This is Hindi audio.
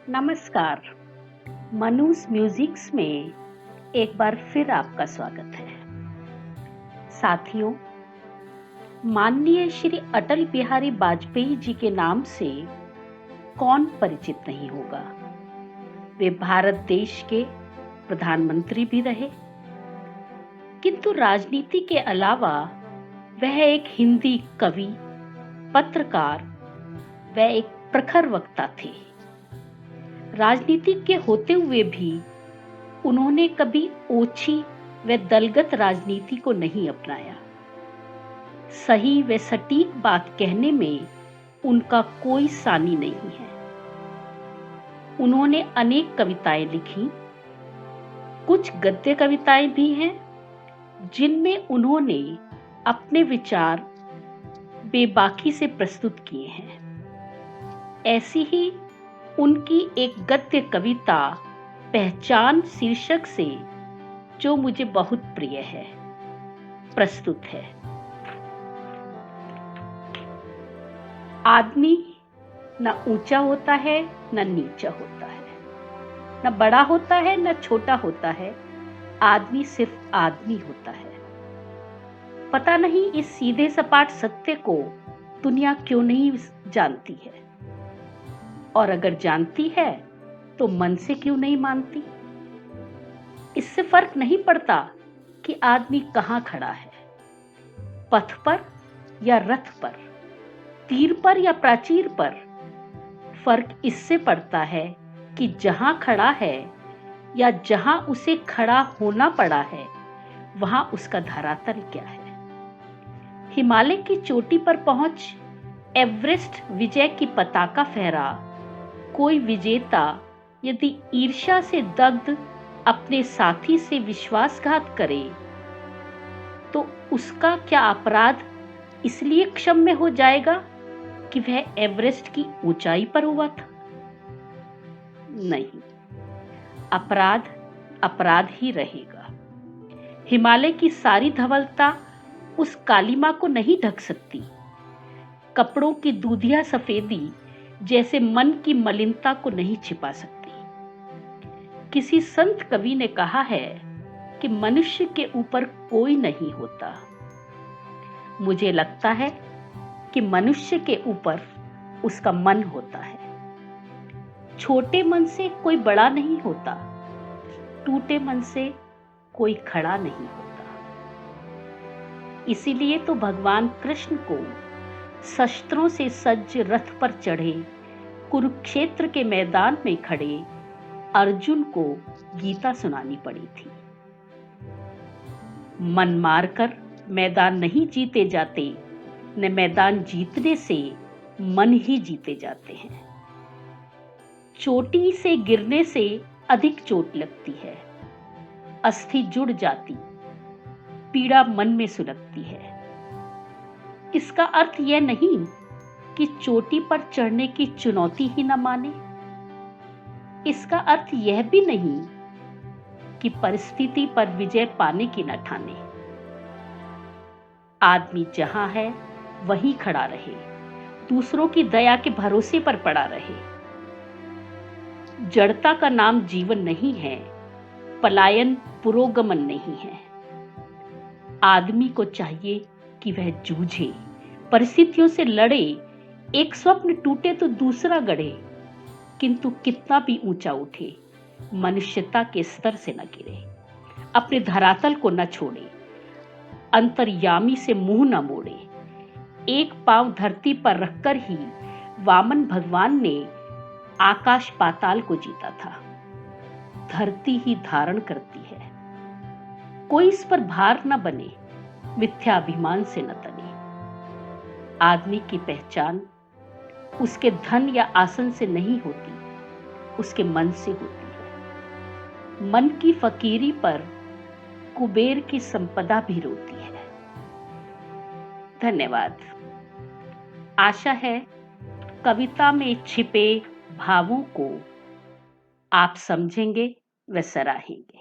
नमस्कार। मनुज म्यूजिक्स में एक बार फिर आपका स्वागत है। साथियों, माननीय श्री अटल बिहारी वाजपेयी जी के नाम से कौन परिचित नहीं होगा। वे भारत देश के प्रधानमंत्री भी रहे, किंतु राजनीति के अलावा वह एक हिंदी कवि, पत्रकार व एक प्रखर वक्ता थे। राजनीति के होते हुए भी उन्होंने कभी ओछी व दलगत राजनीति को नहीं अपनाया। सही व सटीक बात कहने में उनका कोई सानी नहीं है। उन्होंने अनेक कविताएं लिखी, कुछ गद्य कविताएं भी हैं जिनमें उन्होंने अपने विचार बेबाकी से प्रस्तुत किए हैं। ऐसी ही उनकी एक गद्य कविता पहचान शीर्षक से, जो मुझे बहुत प्रिय है, प्रस्तुत है। आदमी न ऊंचा होता है न नीचा होता है, न बड़ा होता है न छोटा होता है, आदमी सिर्फ आदमी होता है। पता नहीं इस सीधे सपाट सत्य को दुनिया क्यों नहीं जानती है, और अगर जानती है तो मन से क्यों नहीं मानती। इससे फर्क नहीं पड़ता कि आदमी कहां खड़ा है, पथ पर या रथ पर, तीर पर या प्राचीर पर। फर्क इससे पड़ता है कि जहां खड़ा है या जहां उसे खड़ा होना पड़ा है, वहां उसका धरातल क्या है। हिमालय की चोटी पर पहुंच एवरेस्ट विजय की पताका फहरा कोई विजेता यदि ईर्ष्या से दग्ध अपने साथी से विश्वासघात करे, तो उसका क्या अपराध इसलिए क्षम्य हो जाएगा कि वह एवरेस्ट की ऊंचाई पर हुआ था? नहीं, अपराध अपराध ही रहेगा। हिमालय की सारी धवलता उस कालिमा को नहीं ढक सकती। कपड़ों की दूधिया सफेदी जैसे मन की मलिनता को नहीं छिपा सकती। किसी संत कवि ने कहा है कि मनुष्य के ऊपर कोई नहीं होता। मुझे लगता है कि मनुष्य के ऊपर उसका मन होता है। छोटे मन से कोई बड़ा नहीं होता, टूटे मन से कोई खड़ा नहीं होता। इसीलिए तो भगवान कृष्ण को शस्त्रों से सज्ज रथ पर चढ़े कुरुक्षेत्र के मैदान में खड़े अर्जुन को गीता सुनानी पड़ी थी। मन मारकर मैदान नहीं जीते जाते, न मैदान जीतने से मन ही जीते जाते हैं। चोटी से गिरने से अधिक चोट लगती है, अस्थि जुड़ जाती, पीड़ा मन में सुलगती है। इसका अर्थ यह नहीं कि चोटी पर चढ़ने की चुनौती ही न माने। इसका अर्थ यह भी नहीं कि परिस्थिति पर विजय पाने की न ठाने। आदमी जहां है वहीं खड़ा रहे, दूसरों की दया के भरोसे पर पड़ा रहे। जड़ता का नाम जीवन नहीं है, पलायन पुरोगमन नहीं है। आदमी को चाहिए कि वह जूझे, परिस्थितियों से लड़े, एक स्वप्न टूटे तो दूसरा गढ़े, किंतु कितना भी ऊंचा उठे, मनुष्यता के स्तर से न गिरे, अपने धरातल को न छोड़े, अंतर्यामी से मुंह न मोड़े। एक पांव धरती पर रखकर ही वामन भगवान ने आकाश पाताल को जीता था। धरती ही धारण करती है, कोई इस पर भार न बने, मिथ्याभिमान से न तने। आदमी की पहचान उसके धन या आसन से नहीं होती, उसके मन से होती है। मन की फकीरी पर कुबेर की संपदा भी रोती है। धन्यवाद। आशा है कविता में छिपे भावों को आप समझेंगे व सराहेंगे।